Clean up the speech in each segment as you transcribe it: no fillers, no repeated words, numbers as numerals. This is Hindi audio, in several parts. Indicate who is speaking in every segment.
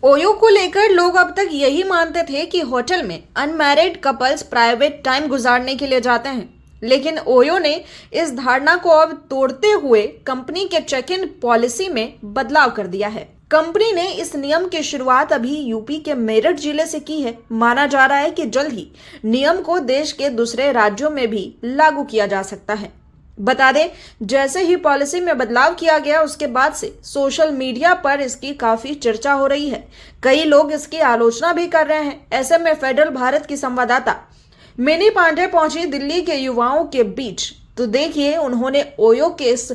Speaker 1: ओयो को लेकर लोग अब तक यही मानते थे कि होटल में अनमैरिड कपल्स प्राइवेट टाइम गुजारने के लिए जाते हैं, लेकिन ओयो ने इस धारणा को अब तोड़ते हुए कंपनी के चेक इन पॉलिसी में बदलाव कर दिया है। कंपनी ने इस नियम की शुरुआत अभी यूपी के मेरठ जिले से की है। माना जा रहा है कि जल्द ही नियम को देश के दूसरे राज्यों में भी लागू किया जा सकता है। बता दें, जैसे ही पॉलिसी में बदलाव किया गया उसके बाद से सोशल मीडिया पर इसकी काफी चर्चा हो रही है। कई लोग इसकी आलोचना भी कर रहे हैं। ऐसे में फेडरल भारत की संवाददाता मिनी पांडे पहुंची दिल्ली के युवाओं के बीच, तो देखिए उन्होंने ओयो के इस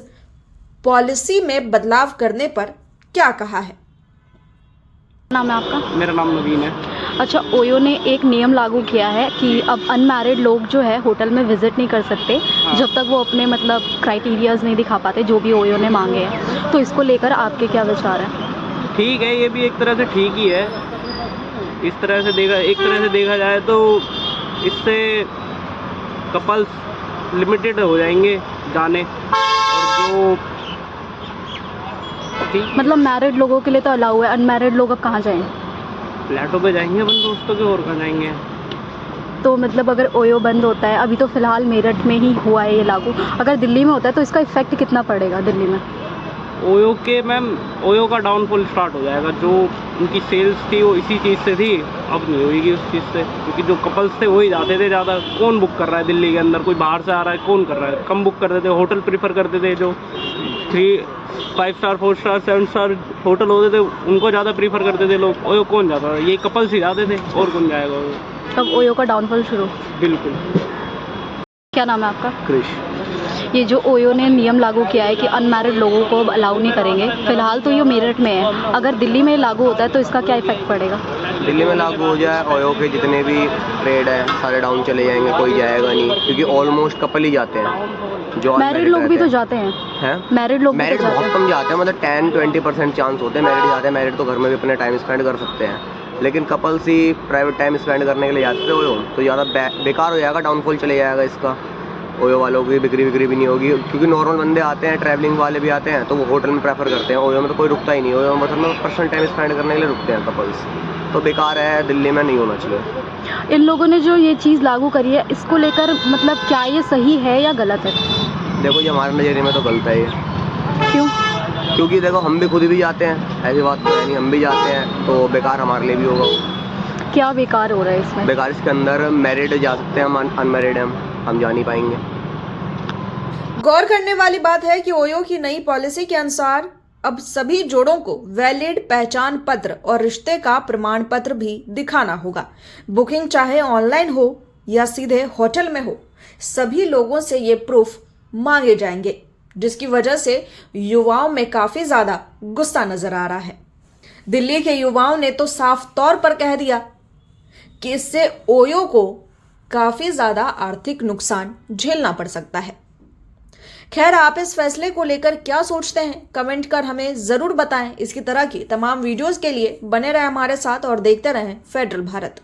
Speaker 1: पॉलिसी में बदलाव करने पर क्या कहा है।
Speaker 2: नाम है आपका?
Speaker 3: मेरा नाम नवीन है।
Speaker 2: अच्छा, ओयो ने एक नियम लागू किया है कि अब अनमैरिड लोग जो है होटल में विजिट नहीं कर सकते जब तक वो अपने क्राइटेरियाज नहीं दिखा पाते जो भी ओयो ने मांगे हैं। तो इसको लेकर आपके क्या विचार हैं?
Speaker 3: ठीक है, ये भी एक तरह से ठीक ही है। एक तरह से देखा जाए तो इससे कपल्स लिमिटेड हो जाएंगे जाने, और जो
Speaker 2: मैरिड लोगों के लिए तो अलाउ है, अनमैरिड लोग अब कहाँ जाएं?
Speaker 3: फ्लैटों पे जाएंगे अपन दोस्तों के, और कहाँ जाएंगे।
Speaker 2: तो अगर ओयो बंद होता है, अभी तो फिलहाल मेरठ में ही हुआ है ये लागू, अगर दिल्ली में होता है तो इसका इफेक्ट कितना पड़ेगा दिल्ली में?
Speaker 3: ओयो का डाउनफॉल स्टार्ट हो जाएगा। जो उनकी सेल्स थी वो इसी चीज़ से थी, अब नहीं होगी उस चीज़ से, क्योंकि जो कपल्स थे वही जाते थे ज़्यादा। कौन बुक कर रहा है दिल्ली के अंदर? कोई बाहर से आ रहा है, कौन कर रहा है? कम बुक करते थे, होटल प्रीफर करते थे। जो 3, 5 स्टार, 4 स्टार, 7 स्टार होटल होते थे उनको ज़्यादा प्रीफर करते थे लोग। ओयो कौन जाता था? ये कपल्स ही जाते थे, और कौन जाएगा ओयो?
Speaker 2: अब ओयो का डाउनफॉल शुरू?
Speaker 3: बिल्कुल।
Speaker 2: क्या नाम है आपका?
Speaker 3: क्रिश।
Speaker 2: ये जो ओयो ने नियम लागू किया है कि अनमैरिड लोगों को अलाउ नहीं करेंगे, फिलहाल तो ये मेरठ में है, अगर दिल्ली में लागू होता है तो इसका क्या इफेक्ट पड़ेगा?
Speaker 4: दिल्ली में लागू हो जाए, ओयो के जितने भी ट्रेड है सारे डाउन चले जाएंगे, कोई जाएगा नहीं, क्योंकि ऑलमोस्ट कपल ही जाते हैं। जो
Speaker 2: मैरिड लोग भी तो जाते हैं। मैरिड लोग
Speaker 4: मैरिड बहुत कम जाते हैं, 10-20% चांस होते हैं मैरिड जाते हैं। मैरिड तो घर में भी अपने टाइम स्पेंड कर सकते हैं, लेकिन कपल्स ही प्राइवेट टाइम स्पेंड करने के लिए जाते थे ओयो, तो ज़्यादा बेकार हो जाएगा, डाउनफॉल चले जाएगा इसका। ओयो वालों की बिक्री भी नहीं होगी, क्योंकि नॉर्मल बंदे आते हैं, ट्रैवलिंग वाले भी आते हैं, तो वो होटल में प्रेफर करते हैं। ओयो में तो कोई रुकता ही नहीं, ओयो में पर्सनल टाइम स्पेंड करने के लिए रुकते हैं कपल्स, तो बेकार है, दिल्ली में नहीं होना चाहिए।
Speaker 2: इन लोगों ने जो ये चीज़ लागू करी है, इसको लेकर क्या ये सही है या गलत है?
Speaker 4: देखो, ये हमारे नज़रिए में तो गलत है ये।
Speaker 2: क्यों?
Speaker 4: क्योंकि देखो, हम भी खुद भी जाते हैं, ऐसी बात तो है नहीं, हम भी जाते हैं, तो बेकार हमारे लिए भी होगा।
Speaker 2: क्या बेकार हो रहा है इसमें?
Speaker 4: बेकार इसके अंदर मैरिड जा सकते हैं, हम अनमैरिड हैं, हम जा नहीं पाएंगे।
Speaker 1: गौर करने वाली बात है कि ओयो की नई पॉलिसी के अनुसार अब सभी जोड़ों को वैलिड पहचान पत्र और रिश्ते का प्रमाण पत्र भी दिखाना होगा। बुकिंग चाहे ऑनलाइन हो या सीधे होटल में हो, सभी लोगों से ये प्रूफ मांगे जाएंगे, जिसकी वजह से युवाओं में काफी ज्यादा गुस्सा नजर आ रहा है। दिल्ली के युवाओं ने तो साफ तौर पर कह दिया कि इससे ओयो को काफी ज्यादा आर्थिक नुकसान झेलना पड़ सकता है। खैर, आप इस फैसले को लेकर क्या सोचते हैं, कमेंट कर हमें जरूर बताएं। इसकी तरह की तमाम वीडियोस के लिए बने रहें हमारे साथ और देखते रहें फेडरल भारत।